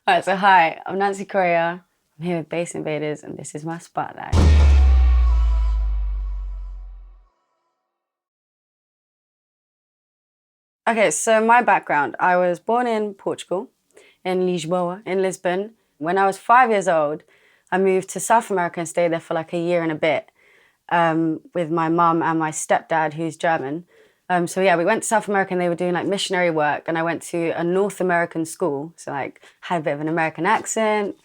Alright, so hi, I'm Nãnci Correia. I'm here with Bass Invaders, and this is my spotlight. Okay, so my background, I was born in Portugal, in Lisboa, in Lisbon. When I was 5 years old, I moved to South America and stayed there for like a year and a bit with my mum and my stepdad, who's German. So yeah, we went to South America and they were doing like missionary work, and I went to a North American school, so like had a bit of an American accent.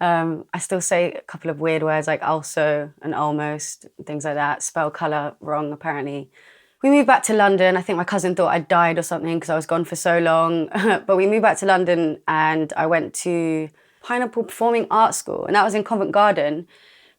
I still say a couple of weird words like also and almost, things like that. Spell colour wrong, apparently. We moved back to London. I think my cousin thought I'd died or something because I was gone for so long. But we moved back to London and I went to Pineapple Performing Arts School, and that was in Covent Garden.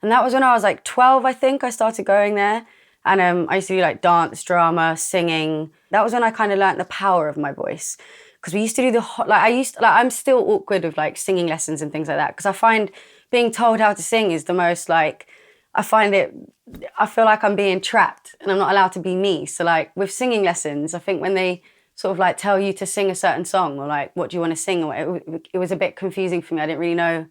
And that was when I was like 12, I think, I started going there. And I used to do like dance, drama, singing. That was when I kind of learnt the power of my voice. Because we used to do I'm still awkward with like singing lessons and things like that. Because I find being told how to sing is the most like, I feel like I'm being trapped and I'm not allowed to be me. So like with singing lessons, I think when they sort of like tell you to sing a certain song or like, what do you want to sing? Or it was a bit confusing for me. I didn't really know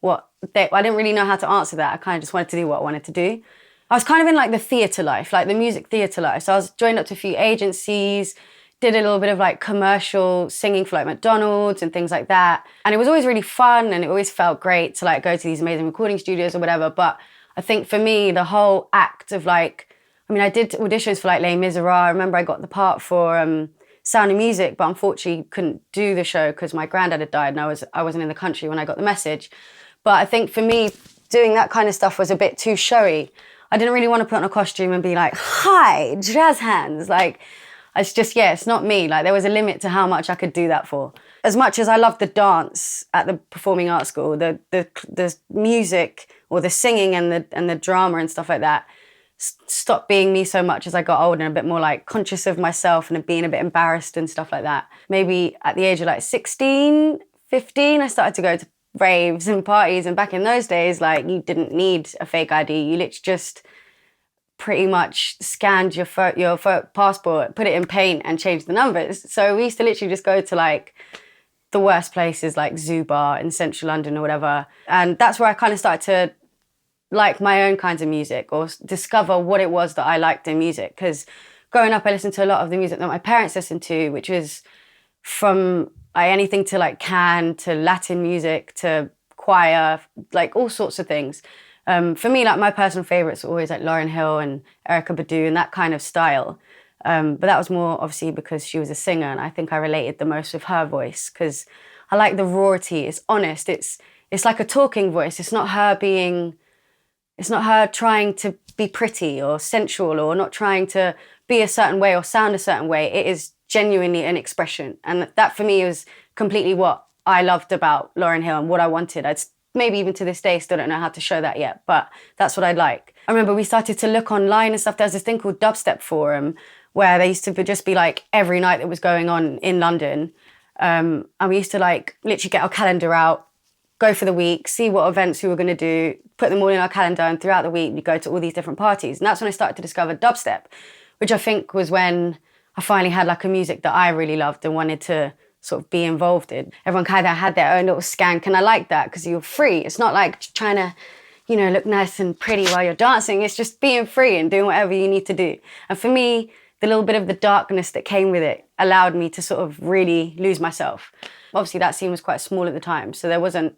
how to answer that. I kind of just wanted to do what I wanted to do. I was kind of in like the theatre life, like the music theatre life. So I was joined up to a few agencies, did a little bit of like commercial singing for like McDonald's and things like that. And it was always really fun and it always felt great to like go to these amazing recording studios or whatever. But I think for me, the whole act of like, I did auditions for like Les Miserables. I remember I got the part for Sound of Music, but unfortunately couldn't do the show because my granddad had died and I wasn't in the country when I got the message. But I think for me, doing that kind of stuff was a bit too showy. I didn't really want to put on a costume and be like, hi, jazz hands. Like, it's not me. Like, there was a limit to how much I could do that for. As much as I loved the dance at the performing arts school, the music or the singing and the drama and stuff like that stopped being me so much as I got older and a bit more like conscious of myself and being a bit embarrassed and stuff like that. Maybe at the age of like 16, 15, I started to go to raves and parties, and back in those days, like, you didn't need a fake ID. You literally just pretty much scanned your passport, put it in paint and changed the numbers. So we used to literally just go to like the worst places like Zoo Bar in central London or whatever. And that's where I kind of started to like my own kinds of music or discover what it was that I liked in music. Because growing up, I listened to a lot of the music that my parents listened to, which was from anything to like Can, to Latin music, to choir, like all sorts of things. For me, like my personal favourites are always like Lauryn Hill and Erykah Badu and that kind of style. But that was more obviously because she was a singer, and I think I related the most with her voice because I like the rawity. It's honest. It's like a talking voice. It's not her trying to be pretty or sensual or not trying to be a certain way or sound a certain way. It is genuinely an expression. And that for me was completely what I loved about Lauryn Hill and what I wanted. I'd maybe even to this day still don't know how to show that yet, but that's what I like. I remember we started to look online and stuff. There's this thing called Dubstep Forum where they used to just be like every night that was going on in London. And we used to like literally get our calendar out, go for the week, see what events we were going to do, put them all in our calendar, and throughout the week we go to all these different parties. And that's when I started to discover dubstep, which I think was when I finally had like a music that I really loved and wanted to sort of be involved in. Everyone kind of had their own little skank, and I like that because you're free. It's not like trying to, look nice and pretty while you're dancing. It's just being free and doing whatever you need to do. And for me, the little bit of the darkness that came with it allowed me to sort of really lose myself. Obviously, that scene was quite small at the time, so it was a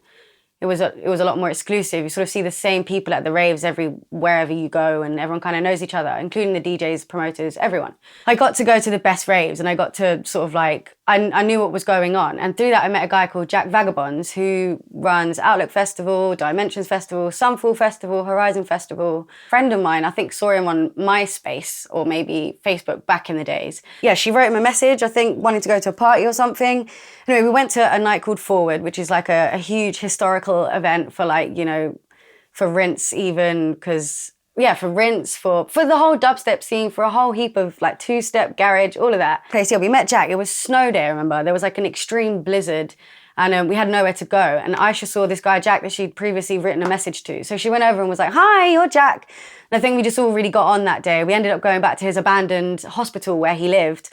lot more exclusive. You sort of see the same people at the raves wherever you go, and everyone kind of knows each other, including the DJs, promoters, everyone. I got to go to the best raves, and I got to sort of like, I knew what was going on. And through that, I met a guy called Jack Vagabonds, who runs Outlook Festival, Dimensions Festival, Sunfall Festival, Horizon Festival. A friend of mine, I think, saw him on MySpace or maybe Facebook back in the days. Yeah, she wrote him a message, I think, wanting to go to a party or something. Anyway, we went to a night called Forward, which is like a huge historical event for like, for Rinse even, because for Rinse, for the whole dubstep scene, for a whole heap of like two-step, garage, all of that. Okay, so yeah, we met Jack. It was snow day, I remember. There was like an extreme blizzard and we had nowhere to go. And Aisha saw this guy, Jack, that she'd previously written a message to. So she went over and was like, hi, you're Jack. And I think we just all really got on that day. We ended up going back to his abandoned hospital where he lived.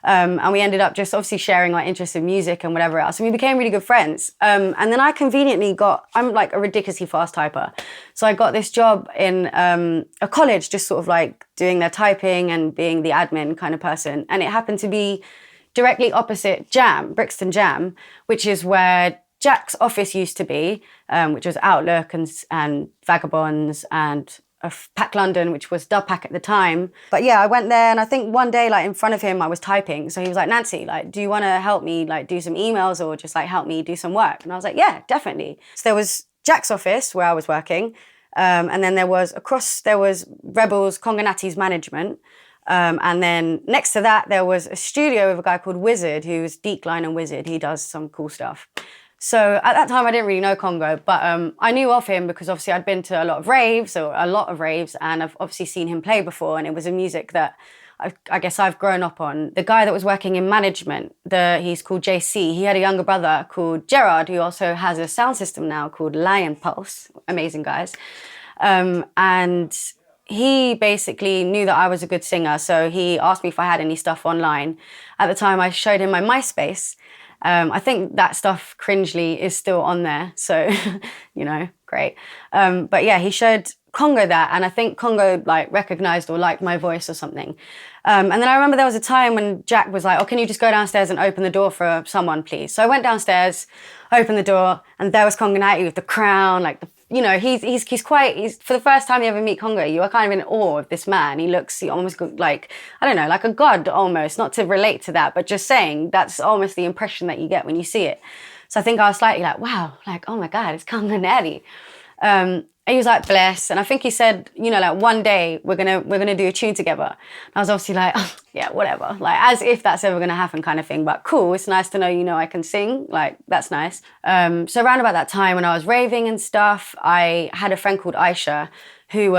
And we ended up just obviously sharing our interest in music and whatever else. And we became really good friends. And then I conveniently I'm like a ridiculously fast typer. So I got this job in a college, just sort of like doing their typing and being the admin kind of person. And it happened to be directly opposite Jam, Brixton Jam, which is where Jack's office used to be, which was Outlook and Vagabonds and Pack London, which was Dub Pack at the time. But yeah, I went there, and I think one day, like in front of him, I was typing. So he was like, Nãnci, like, do you want to help me like do some emails or just like help me do some work? And I was like, yeah, definitely. So there was Jack's office where I was working. And then there was Rebels, Conganati's management. And then next to that, there was a studio with a guy called Wizard, who's Decline and Wizard. He does some cool stuff. So at that time, I didn't really know Congo, but I knew of him because obviously I'd been to a lot of raves, and I've obviously seen him play before, and it was a music that I guess I've grown up on. The guy that was working in management, he's called JC. He had a younger brother called Gerard, who also has a sound system now called Lion Pulse. Amazing guys. And he basically knew that I was a good singer, so he asked me if I had any stuff online. At the time, I showed him my MySpace. I think that stuff cringely is still on there, so great. But yeah, he showed Congo that, and I think Congo like recognized or liked my voice or something. And then I remember there was a time when Jack was like, "Oh, can you just go downstairs and open the door for someone, please?" So I went downstairs, opened the door, and there was Conganati with the crown, like he's for the first time you ever meet Congo, you are kind of in awe of this man. He almost like, I don't know, like a god almost, not to relate to that, but just saying that's almost the impression that you get when you see it. So I think I was slightly like, wow, like, oh my God, it's Conganati. And he was like, bless. And I think he said, like one day we're gonna do a tune together. And I was obviously like, oh, yeah, whatever. Like as if that's ever gonna happen kind of thing. But cool, it's nice to know, I can sing. Like that's nice. So around about that time when I was raving and stuff, I had a friend called Aisha who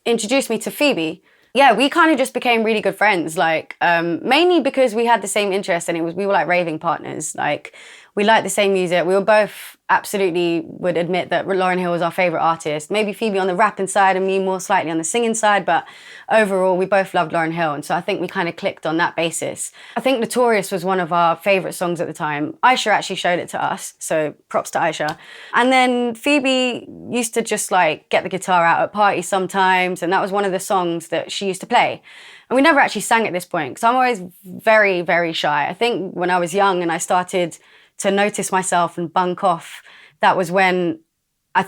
introduced me to Phoebe. Yeah, we kind of just became really good friends, like mainly because we had the same interest, and we were like raving partners. Like we liked the same music. We were both absolutely would admit that Lauryn Hill was our favorite artist. Maybe Phoebe on the rapping side and me more slightly on the singing side, but overall we both loved Lauryn Hill, and so I think we kind of clicked on that basis. I think Notorious was one of our favorite songs at the time. Aisha actually showed it to us, so props to Aisha. And then Phoebe used to just like get the guitar out at parties sometimes, and that was one of the songs that she used to play. And we never actually sang at this point because I'm always very, very shy. I think when I was young and I started to notice myself and bunk off, that was when I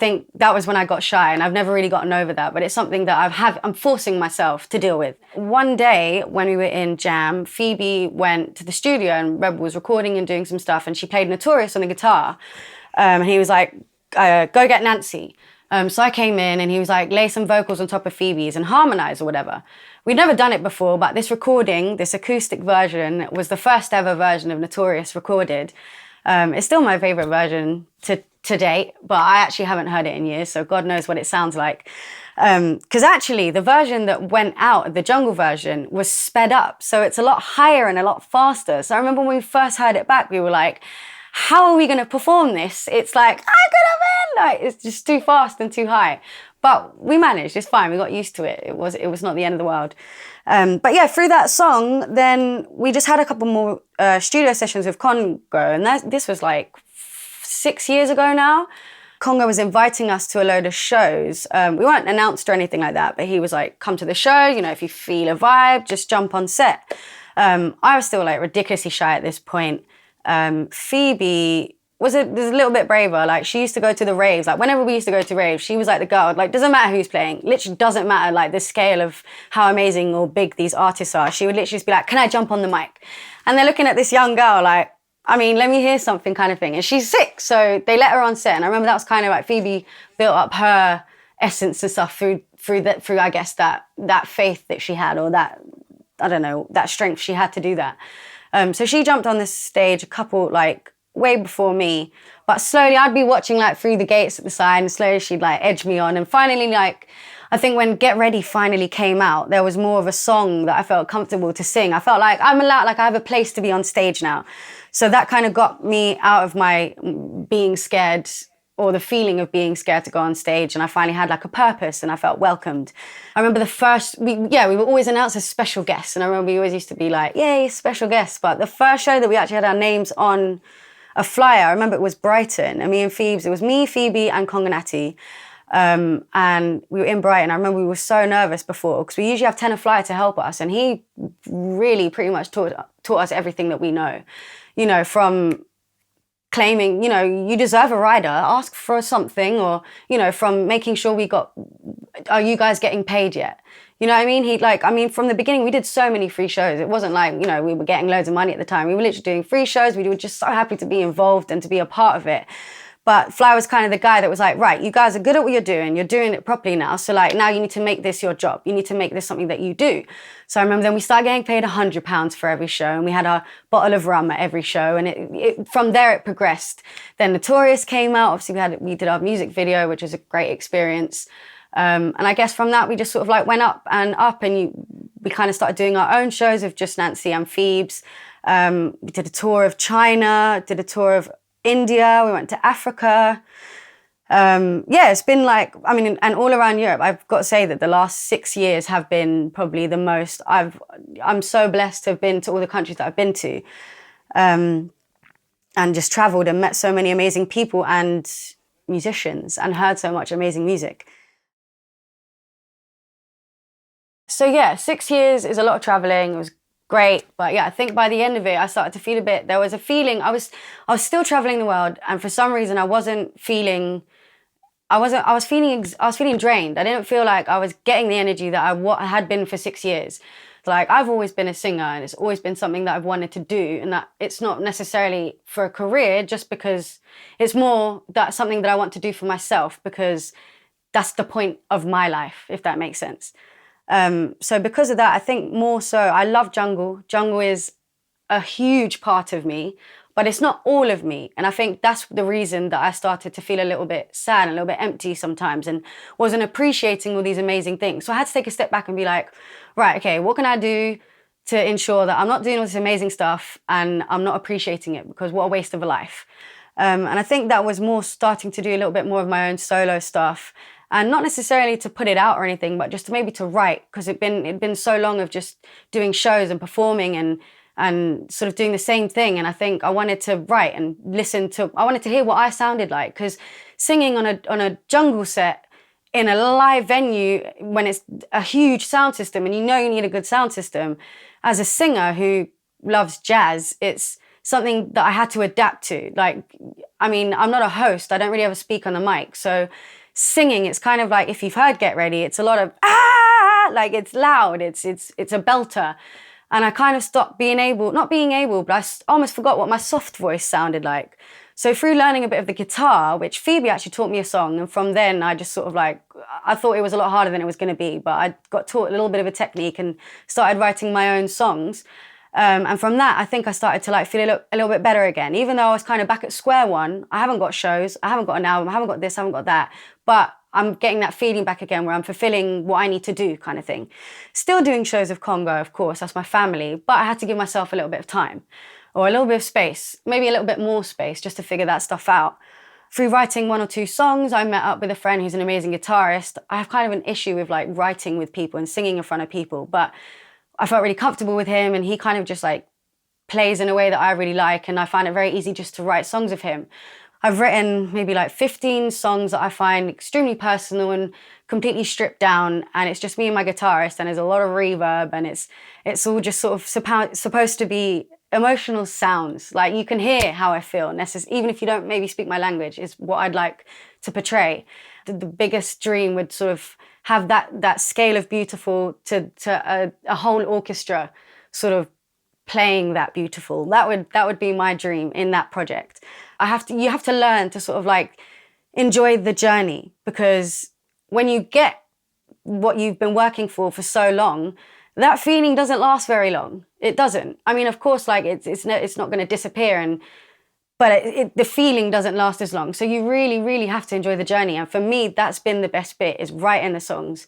got shy, and I've never really gotten over that, but it's something that I'm forcing myself to deal with. One day when we were in Jam, Phoebe went to the studio and Rebel was recording and doing some stuff, and she played Notorious on the guitar. And he was like, go get Nãnci. So I came in and he was like, lay some vocals on top of Phoebe's and harmonize or whatever. We'd never done it before, but this recording, this acoustic version, was the first ever version of Notorious recorded. It's still my favorite version to date, but I actually haven't heard it in years, so God knows what it sounds like. Because actually, the version that went out, the jungle version, was sped up, so it's a lot higher and a lot faster. So I remember when we first heard it back, we were like, how are we going to perform this? It's like, I could have been, like, it's just too fast and too high. But we managed, it's fine, we got used to it. It was not the end of the world. But yeah, through that song, then we just had a couple more studio sessions with Congo, and this was like 6 years ago now. Congo was inviting us to a load of shows. We weren't announced or anything like that, but he was like, come to the show, if you feel a vibe, just jump on set. I was still like ridiculously shy at this point. Phoebe was a little bit braver. Like she used to go to the raves. Like whenever we used to go to raves, she was like the girl. Like doesn't matter who's playing. Literally doesn't matter like the scale of how amazing or big these artists are. She would literally just be like, "Can I jump on the mic?" And they're looking at this young girl like, I mean, let me hear something kind of thing. And she's sick, so they let her on set. And I remember that was kind of like Phoebe built up her essence and stuff through I guess that faith that she had, or that, I don't know, that strength she had to do that. So she jumped on this stage a couple, like, way before me. But slowly, I'd be watching, like, through the gates at the side, and slowly she'd, like, edge me on. And finally, like, I think when Get Ready finally came out, there was more of a song that I felt comfortable to sing. I felt like I'm allowed, like, I have a place to be on stage now. So that kind of got me out of my being scared or the feeling of being scared to go on stage, and I finally had like a purpose and I felt welcomed. I remember we were always announced as special guests, and I remember we always used to be like, yay, special guests. But the first show that we actually had our names on a flyer, I remember it was Brighton, and me and Phoebe, it was me, Phoebe and Konganati. And we were in Brighton. I remember we were so nervous before, because we usually have Tenor Flyer to help us, and he really pretty much taught us everything that we know, you know, from claiming, you know, you deserve a rider, ask for something, or, you know, from making sure are you guys getting paid yet? You know what I mean? From the beginning, we did so many free shows. It wasn't like, you know, we were getting loads of money at the time. We were literally doing free shows. We were just so happy to be involved and to be a part of it. But Fly was kind of the guy that was like, right, you guys are good at what you're doing it properly now. So like, now you need to make this your job. You need to make this something that you do. So I remember then we started getting paid £100 for every show, and we had our bottle of rum at every show. And from there it progressed. Then Notorious came out. Obviously we did our music video, which was a great experience. And I guess from that we just sort of like went up, and we kind of started doing our own shows of just Nãnci and Phoebes. We did a tour of China, did a tour of India, we went to Africa. It's been like, I mean, and all around Europe. I've got to say that the last 6 years have been probably the most. I'm so blessed to have been to all the countries that I've been to, and just traveled and met so many amazing people and musicians and heard so much amazing music. So yeah, 6 years is a lot of traveling. It was great, but yeah, I think by the end of it, I started to feel there was a feeling, I was still traveling the world, and for some reason I was feeling drained. I didn't feel like I was getting the energy that I had been for 6 years. Like, I've always been a singer, and it's always been something that I've wanted to do, and that it's not necessarily for a career, just because it's more that something that I want to do for myself, because that's the point of my life, if that makes sense. So because of that, I think more so, I love jungle. Jungle is a huge part of me, but it's not all of me. And I think that's the reason that I started to feel a little bit sad and a little bit empty sometimes, and wasn't appreciating all these amazing things. So I had to take a step back and be like, right, okay, what can I do to ensure that I'm not doing all this amazing stuff and I'm not appreciating it, because what a waste of a life. And I think that was more starting to do a little bit more of my own solo stuff. And not necessarily to put it out or anything, but just maybe to write, because it'd been so long of just doing shows and performing and sort of doing the same thing. And I think I wanted to write and I wanted to hear what I sounded like, because singing on a jungle set in a live venue, when it's a huge sound system and you know you need a good sound system, as a singer who loves jazz, it's something that I had to adapt to. Like, I mean, I'm not a host. I don't really ever speak on the mic. So singing, it's kind of like, if you've heard Get Ready, it's a lot of like, it's loud, it's a belter. And I kind of stopped not being able, but I almost forgot what my soft voice sounded like. So through learning a bit of the guitar, which Phoebe actually taught me a song, and from then I just sort of like, I thought it was a lot harder than it was going to be, but I got taught a little bit of a technique and started writing my own songs. And from that, I think I started to like feel a little bit better again. Even though I was kind of back at square one, I haven't got shows, I haven't got an album, I haven't got this, I haven't got that. But I'm getting that feeling back again where I'm fulfilling what I need to do, kind of thing. Still doing shows of Congo, of course, that's my family. But I had to give myself a little bit of time, or a little bit of space, maybe a little bit more space, just to figure that stuff out. Through writing 1 or 2 songs, I met up with a friend who's an amazing guitarist. I have kind of an issue with like writing with people and singing in front of people, but I felt really comfortable with him, and he kind of just like plays in a way that I really like, and I find it very easy just to write songs of him. I've written maybe like 15 songs that I find extremely personal and completely stripped down, and it's just me and my guitarist, and there's a lot of reverb, and it's all just sort of supposed to be emotional sounds. Like, you can hear how I feel, even if you don't maybe speak my language, is what I'd like to portray. The biggest dream would sort of have that scale of beautiful to a whole orchestra sort of playing that beautiful. That would be my dream in that project. You have to learn to sort of like enjoy the journey, because when you get what you've been working for so long, that feeling doesn't last very long. It doesn't. I mean, of course, like it's not going to disappear, but the feeling doesn't last as long. So you really, really have to enjoy the journey. And for me, that's been the best bit, is writing the songs,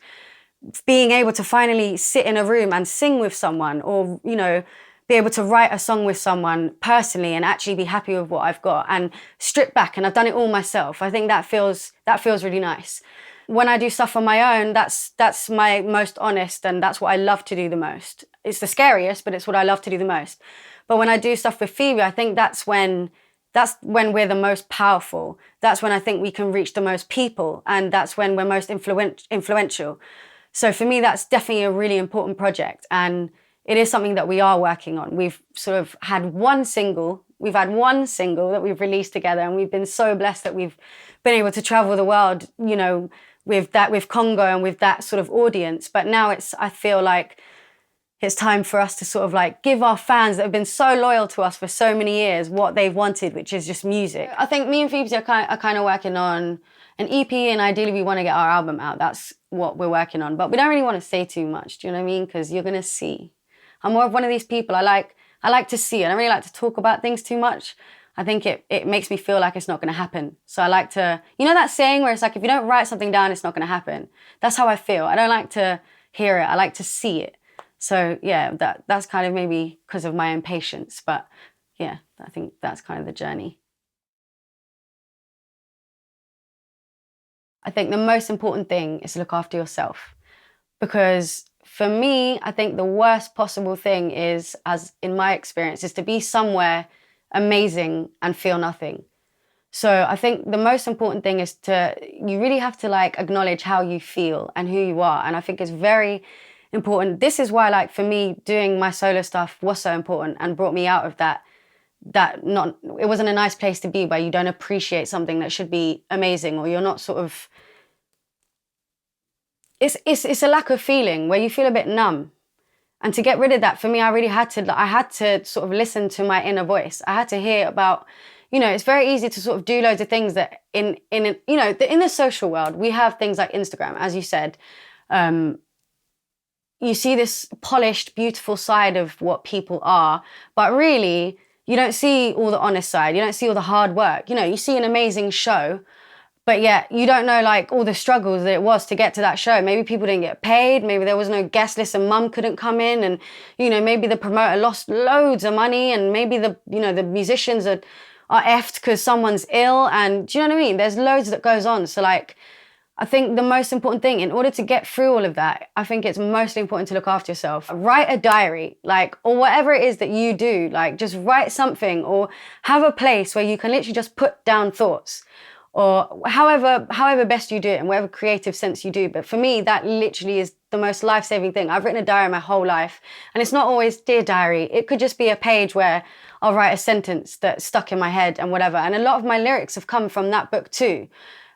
being able to finally sit in a room and sing with someone, or, you know, be able to write a song with someone personally and actually be happy with what I've got and strip back, and I've done it all myself. I think that feels really nice. When I do stuff on my own, that's my most honest, and that's what I love to do the most. It's the scariest, but it's what I love to do the most. But when I do stuff with Phoebe, I think that's when we're the most powerful. That's when I think we can reach the most people, and that's when we're most influential. So for me, that's definitely a really important project, and it is something that we are working on. We've sort of had one single. We've had one single that we've released together, and we've been so blessed that we've been able to travel the world, you know, with Congo and with that sort of audience. But now I feel like it's time for us to sort of like give our fans that have been so loyal to us for so many years what they've wanted, which is just music. I think me and Phoebe are kind of working on an EP, and ideally we want to get our album out. That's what we're working on. But we don't really want to say too much, do you know what I mean? Because you're going to see. I'm more of one of these people. I like to see. I don't really like to talk about things too much. I think it makes me feel like it's not going to happen. So I like to, you know that saying where it's like, if you don't write something down, it's not going to happen. That's how I feel. I don't like to hear it. I like to see it. So yeah, that's kind of maybe because of my impatience. But yeah, I think that's kind of the journey. I think the most important thing is to look after yourself. Because for me, I think the worst possible thing is, as in my experience, is to be somewhere amazing and feel nothing. So I think the most important thing is you really have to like acknowledge how you feel and who you are. And I think it's very important. This is why, like, for me, doing my solo stuff was so important and brought me out of it wasn't a nice place to be where you don't appreciate something that should be amazing, or you're not sort of, it's a lack of feeling where you feel a bit numb. And to get rid of that, for me, I had to sort of listen to my inner voice. I had to hear about, you know, it's very easy to sort of do loads of things that in the social world, we have things like Instagram, as you said. You see this polished, beautiful side of what people are, but really, you don't see all the honest side. You don't see all the hard work. You know, you see an amazing show, but yet you don't know like all the struggles that it was to get to that show. Maybe people didn't get paid. Maybe there was no guest list and mum couldn't come in. And, you know, maybe the promoter lost loads of money, and maybe the musicians are effed because someone's ill. And do you know what I mean? There's loads that goes on. So like, I think the most important thing, in order to get through all of that, I think it's mostly important to look after yourself. Write a diary, like, or whatever it is that you do, like just write something, or have a place where you can literally just put down thoughts, or however best you do it, and whatever creative sense you do. But for me, that literally is the most life-saving thing. I've written a diary my whole life, and it's not always Dear Diary. It could just be a page where I'll write a sentence that's stuck in my head and whatever. And a lot of my lyrics have come from that book too.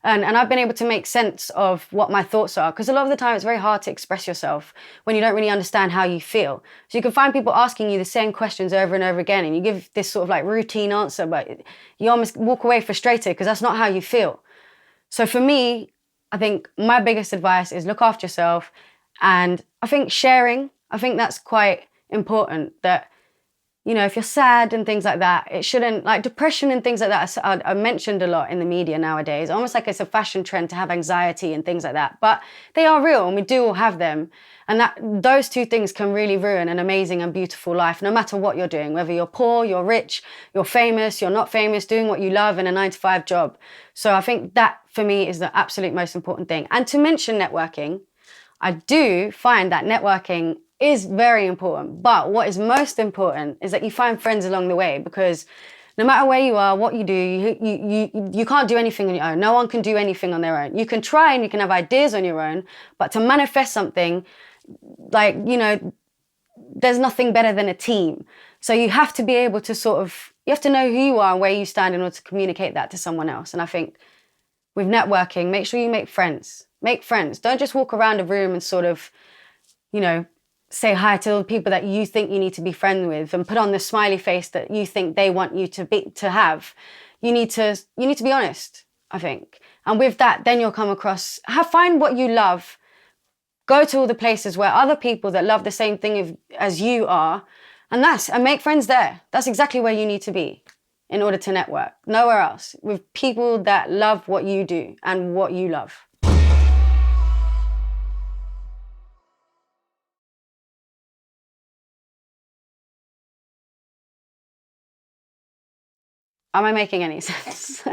And I've been able to make sense of what my thoughts are, because a lot of the time it's very hard to express yourself when you don't really understand how you feel. So you can find people asking you the same questions over and over again, and you give this sort of like routine answer, but you almost walk away frustrated because that's not how you feel. So for me, I think my biggest advice is look after yourself. And I think sharing, I think that's quite important, that, you know, if you're sad and things like that, it shouldn't, like depression and things like that are mentioned a lot in the media nowadays, almost like it's a fashion trend to have anxiety and things like that. But they are real, and we do all have them. And those two things can really ruin an amazing and beautiful life, no matter what you're doing, whether you're poor, you're rich, you're famous, you're not famous, doing what you love in a 9-to-5 job. So I think that for me is the absolute most important thing. And to mention networking, I do find that networking is very important, but what is most important is that you find friends along the way, because no matter where you are, what you do, you can't do anything on your own. No one can do anything on their own. You can try and you can have ideas on your own, but to manifest something, like, you know, there's nothing better than a team. So you have to be able to you have to know who you are and where you stand in order to communicate that to someone else. And I think with networking, make sure you make friends. Make friends. Don't just walk around a room and sort of, you know, say hi to the people that you think you need to be friends with and put on the smiley face that you think they want you to have. You need to be honest, I think. And with that, then you'll come across, find what you love, go to all the places where other people that love the same thing as you are, and make friends there. That's exactly where you need to be in order to network. Nowhere else. With people that love what you do and what you love. Am I making any sense?